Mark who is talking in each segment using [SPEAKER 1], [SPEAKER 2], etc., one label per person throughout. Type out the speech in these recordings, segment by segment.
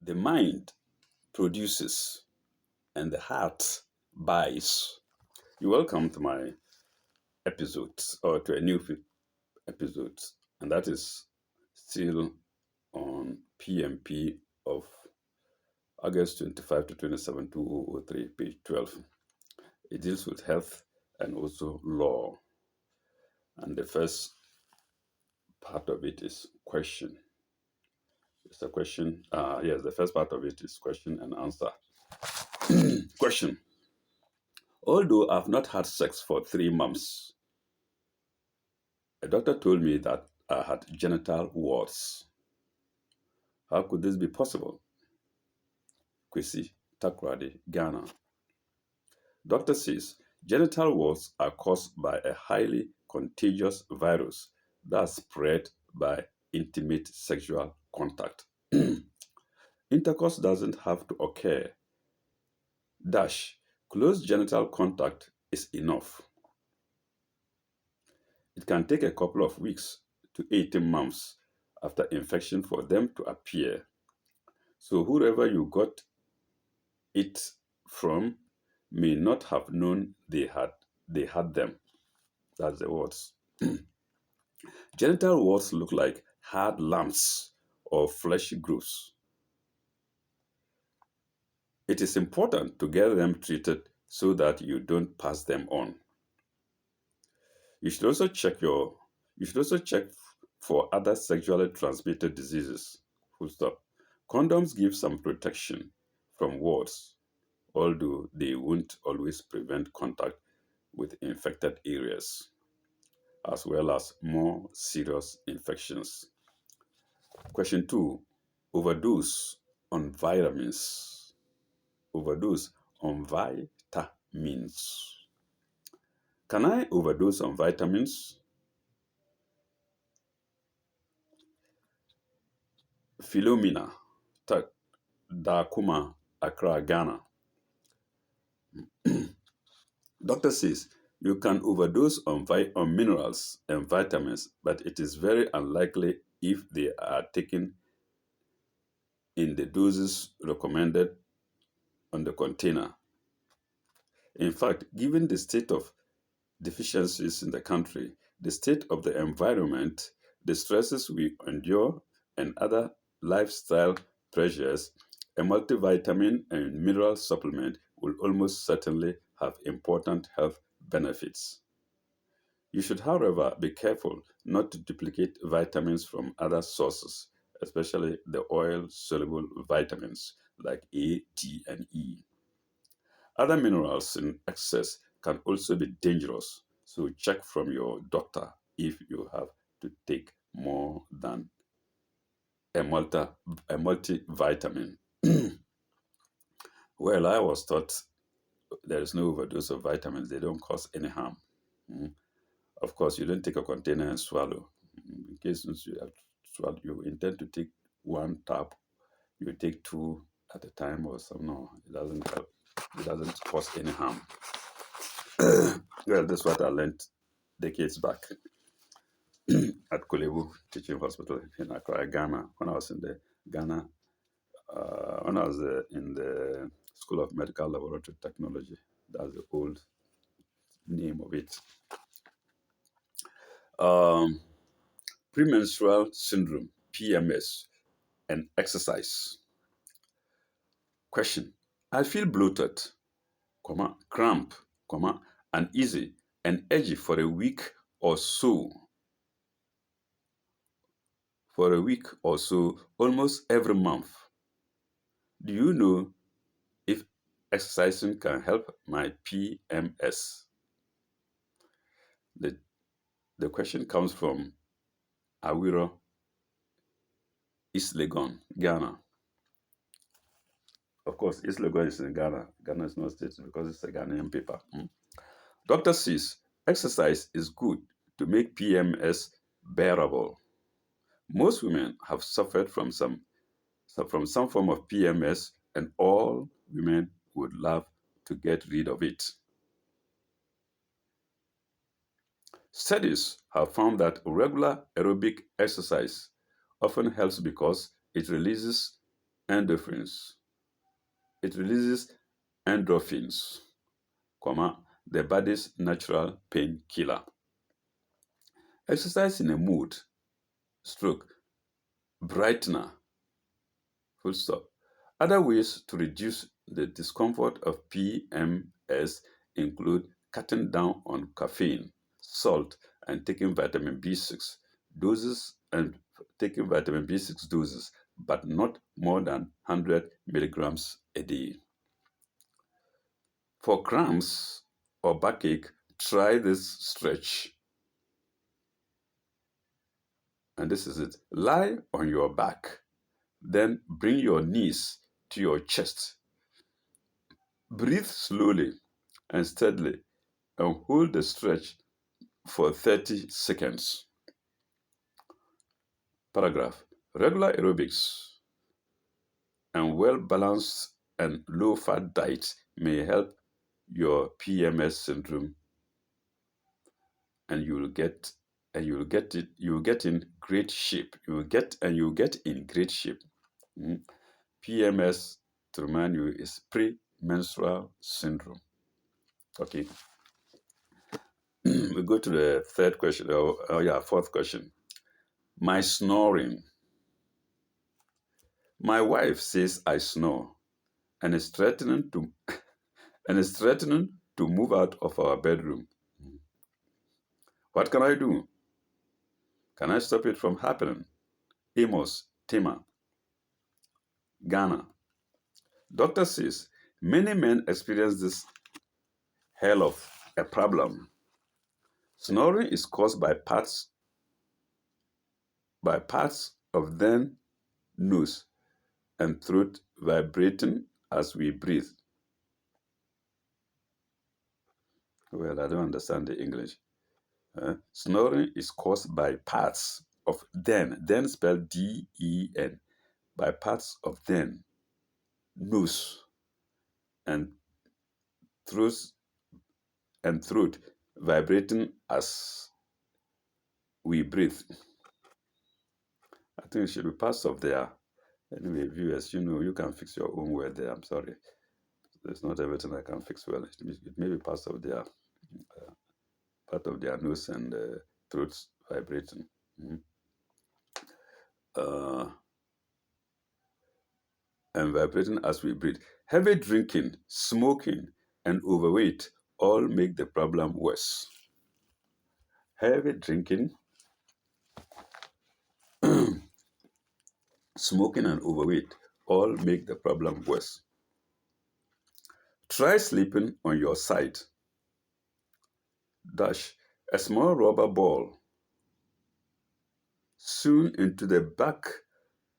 [SPEAKER 1] The mind produces and the heart buys. You're welcome to my episode or to a new episode, and that is still on PMP of August 25 to 27, 2003, page 12. It deals with health and also law. And the first part of it is question. It's a question. Yes, the first part of it is question and answer. Question. Although I've not had sex for 3 months, a doctor told me that I had genital warts. How could this be possible? Kwesi, Takrady, Ghana. Doctor says genital warts are caused by a highly contagious virus that spread by intimate sexual contact. Intercourse doesn't have to occur. Dash, close genital contact is enough. It can take a couple of weeks to 18 months after infection for them to appear. So whoever you got it from may not have known they had them. That's the words. Genital warts look like hard lumps or fleshy growths. It is important to get them treated so that you don't pass them on. You should also check for other sexually transmitted diseases. Full stop. Condoms give some protection from warts, although they won't always prevent contact with infected areas, as well as more serious infections. Question 2. Overdose on vitamins. Overdose on vitamins. Can I overdose on vitamins? Philomena, Dakuma, Accra, Ghana. Doctor says you can overdose on minerals and vitamins, but it is very unlikely if they are taken in the doses recommended on the container. In fact, given the state of deficiencies in the country, the state of the environment, the stresses we endure, and other lifestyle pressures, a multivitamin and mineral supplement will almost certainly have important health benefits. You should, however, be careful not to duplicate vitamins from other sources, especially the oil soluble vitamins like A, D, and E. Other minerals in excess can also be dangerous, so check from your doctor if you have to take more than a multivitamin. Well, I was taught there is no overdose of vitamins, they don't cause any harm. Mm. Of course, you don't take a container and swallow. In case since you have swallow, you intend to take one tap, you take two at a time or something. No, it doesn't help. It doesn't cause any harm. Well, that's what I learned decades back at Kulebu Teaching Hospital in Accra, Ghana. When I was in the Ghana, when I was in the School of Medical Laboratory Technology, that's the old name of it. Um, Premenstrual syndrome, PMS, and exercise. Question: I feel bloated, cramp, uneasy, and edgy for a week or so, almost every month. Do you know if exercising can help my PMS? The, the question comes from Awiro, East Legon, Ghana. Of course, East Legon is in Ghana. Ghana is not state because it's a Ghanaian paper. Doctor says exercise is good to make PMS bearable. Most women have suffered from some form of PMS, and all women would love to get rid of it. Studies have found that regular aerobic exercise often helps because it releases endorphins. It releases endorphins, the body's natural painkiller. Exercise in a mood, stroke, brightener, full stop. Other ways to reduce the discomfort of PMS include cutting down on caffeine, salt, and taking vitamin B6 doses and taking vitamin B6 doses, but not more than 100 milligrams a day. For cramps or backache, try this stretch. And this is it. Lie on your back, then bring your knees to your chest. Breathe slowly and steadily and hold the stretch for 30 seconds. Paragraph. Regular aerobics and well-balanced and low-fat diet may help your PMS syndrome, and you will get in great shape. You will get in great shape. PMS, to remind you, is premenstrual syndrome. Okay. We go to the third question. Fourth question. My snoring. My wife says I snore and is threatening to move out of our bedroom. What can I do? Can I stop it from happening? Amos, Tima, Ghana. Doctor says many men experience this hell of a problem. Snoring is caused by parts of the nose and throat vibrating as we breathe. Well, I don't understand the English. Snoring is caused by parts of then spelled DEN, by parts of the nose and throat vibrating as we breathe. I think it should be parts of their. Anyway, viewers, you can fix your own word there. I'm sorry. It's not everything I can fix well. It may be parts of their nose and throats vibrating. And vibrating as we breathe. Heavy drinking, smoking, and overweight all make the problem worse. Heavy drinking, smoking, and overweight all make the problem worse. Try sleeping on your side. Dash a small rubber ball sewn into the back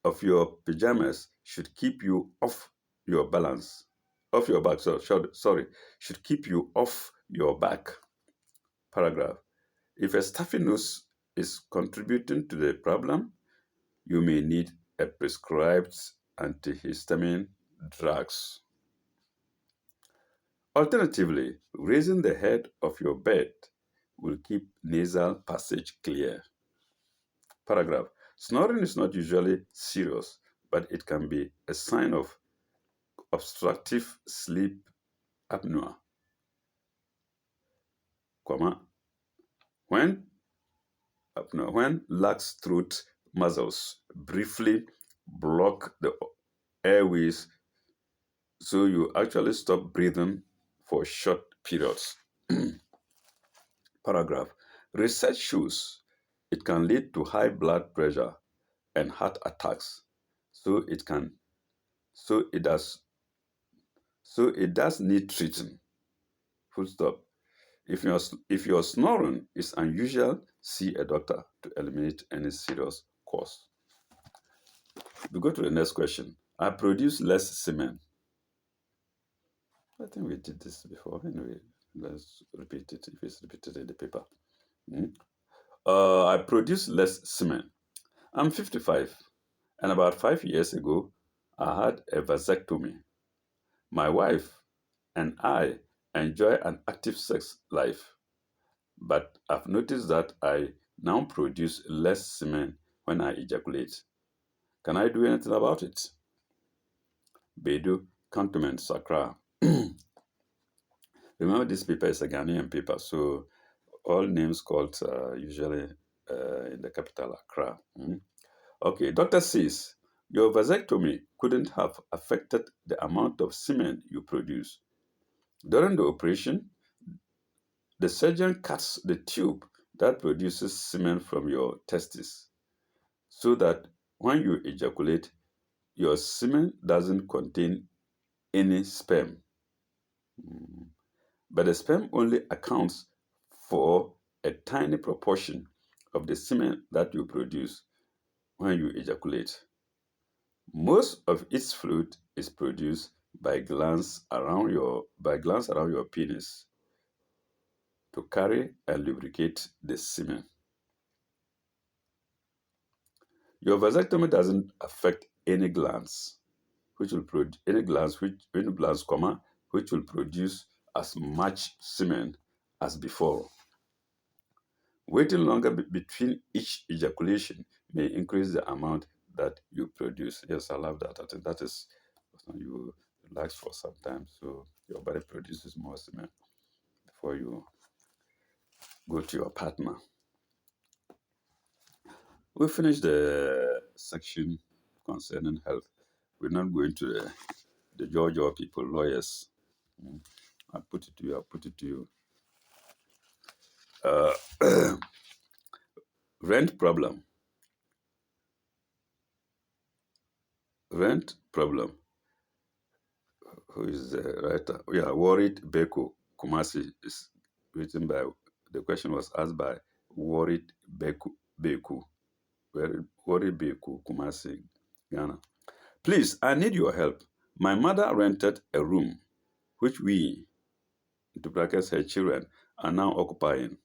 [SPEAKER 1] of your pajamas should keep you off your balance. Off your back, should keep you off your back. Paragraph. If a stuffy nose is contributing to the problem, you may need a prescribed antihistamine drugs. Alternatively, raising the head of your bed will keep nasal passage clear. Paragraph. Snoring is not usually serious, but it can be a sign of obstructive sleep apnea, when lax throat muscles briefly block the airways, so you actually stop breathing for short periods. Paragraph. Research shows it can lead to high blood pressure and heart attacks, so it does need treating. Full stop. If your snoring is unusual, see a doctor to eliminate any serious cause. We go to the next question. I produce less semen. I think we did this before. Anyway, let's repeat it if it's repeated in the paper. I produce less semen. I'm 55, and about 5 years ago, I had a vasectomy. My wife and I enjoy an active sex life, but I've noticed that I now produce less semen when I ejaculate. Can I do anything about it? Beidou, Cantonment, Accra. Remember, this paper is a Ghanaian paper, so all names called usually in the capital Accra. Okay, doctor says your vasectomy couldn't have affected the amount of semen you produce. During the operation, the surgeon cuts the tube that produces semen from your testes so that when you ejaculate, your semen doesn't contain any sperm. But the sperm only accounts for a tiny proportion of the semen that you produce when you ejaculate. Most of its fluid is produced by glands around your penis to carry and lubricate the semen. Your vasectomy doesn't affect any glands which will produce which will produce as much semen as before. Waiting longer between each ejaculation may increase the amount that you produce. Yes, I love that. I think that is when you relax for some time, so your body produces more semen before you go to your partner. We finished the section concerning health. We're not going to the Georgia people, lawyers. I'll put it to you. Rent problem. Rent problem. Who is the writer? Yeah, Worried Beku Kumasi is written by, the question was asked by Worried Beku. Worried Beku Kumasi, Ghana. Please, I need your help. My mother rented a room, which we, into brackets, her children, are now occupying.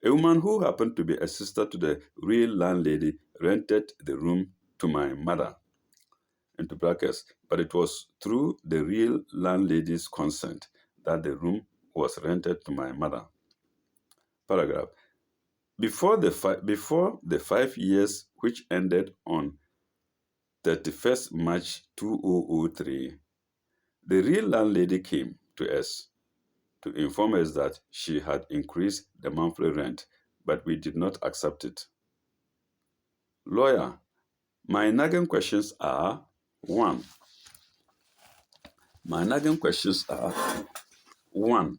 [SPEAKER 1] A woman who happened to be a sister to the real landlady rented the room to my mother, into brackets, but it was through the real landlady's consent that the room was rented to my mother. Paragraph. Before the 5 years which ended on 31st March 2003, the real landlady came to us to inform us that she had increased the monthly rent, but we did not accept it. Lawyer, my nagging questions are: 1. My nagging questions are: 1.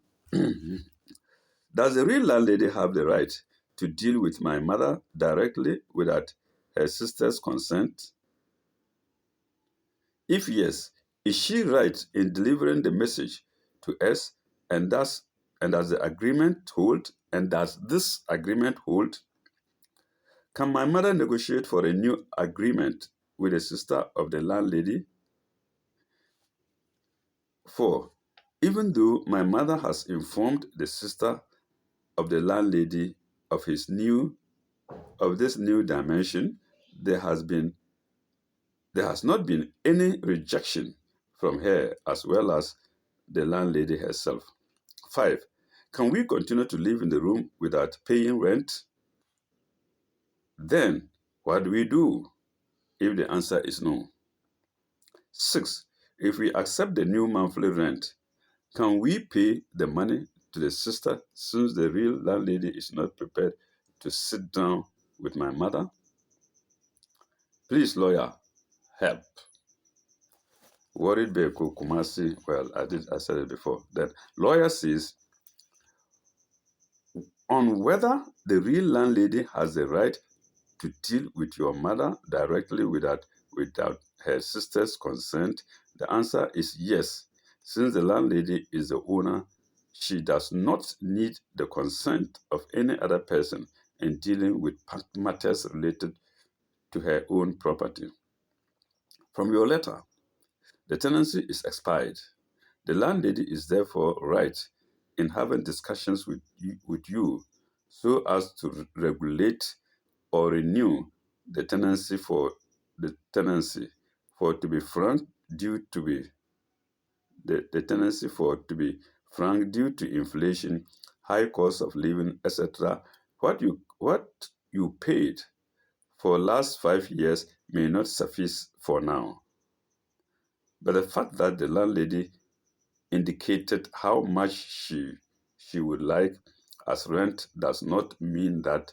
[SPEAKER 1] Does the real landlady have the right to deal with my mother directly without her sister's consent? If yes, is she right in delivering the message to us, and does the agreement hold? And does this agreement hold? Can my mother negotiate for a new agreement with the sister of the landlady? 4. Even though my mother has informed the sister of the landlady of this new dimension, there has not been any rejection from her as well as the landlady herself. 5. Can we continue to live in the room without paying rent? Then, what do we do if the answer is no? 6. If we accept the new monthly rent, can we pay the money to the sister since the real landlady is not prepared to sit down with my mother? Please, lawyer, help. Worried Beku Kumasi, well, I said it before. Then lawyer says on whether the real landlady has the right to deal with your mother directly without her sister's consent, the answer is yes. Since the landlady is the owner, she does not need the consent of any other person in dealing with matters related to her own property. From your letter, the tenancy is expired. The landlady is therefore right in having discussions with you so as to regulate or renew the tenancy for to be frank due to inflation, high cost of living, etc. What you paid for last 5 years may not suffice for now. But the fact that the landlady indicated how much she would like as rent does not mean that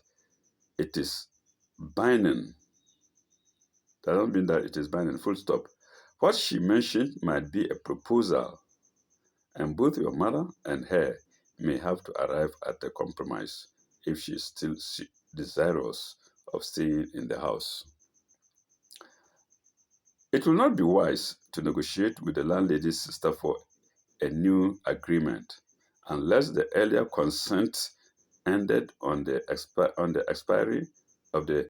[SPEAKER 1] it is binding. Does not mean that it is binding. Full stop. What she mentioned might be a proposal, and both your mother and her may have to arrive at a compromise if she is still desirous of staying in the house. It will not be wise to negotiate with the landlady's sister for a new agreement unless the earlier consent ended on the expiry of the